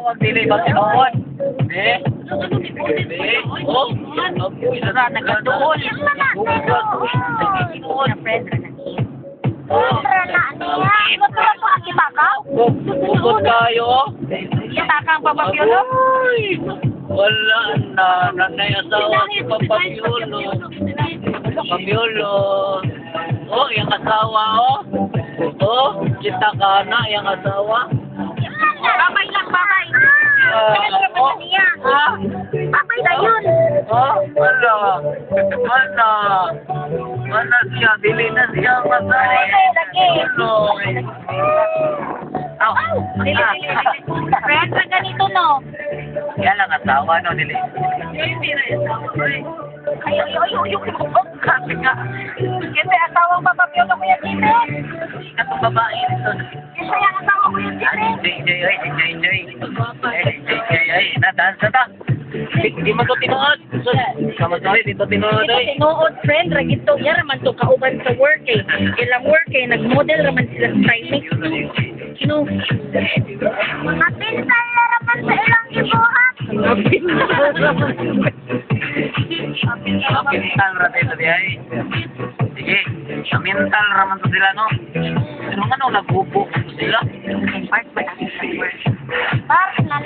tawag dili ba tinuod? Eh? Oh, isa na nagkatuon. Bukod kayo. Itakang papapiolo? Wala na. Nanay asawa si Papapiolo. Papapiolo. Oh, yung asawa, oh. Oh, kita ka na, yung asawa. Babay lang, babay. Oh, ah, Babay na yun. oh, wala. Wala. Wala siya, dili na siya asawa. Papapiolo. Oh, Dili. Friend, na ganito, no? yan lang asawa, no, dili. Ay, kasi nga. Kasi asawang papapiolo ko yan, Jimmy. Katong babae nito. Isa yung asawa ko yan, Jimmy. Ay, na-dance na ta. Di man to tinuod. Kamatay, dito tinuod Ito ay. tinuod, friend, ragito niya raman to kauban sa work eh. Ilang work eh, nag-model raman sila sa Trimix. Sino? Mga pinsan na raman sa ilang ibuhat. Mga Amintal ra tayo di ay. Sige, amintal raman to sila no. Pero nga no, nagbubo sila. Park, na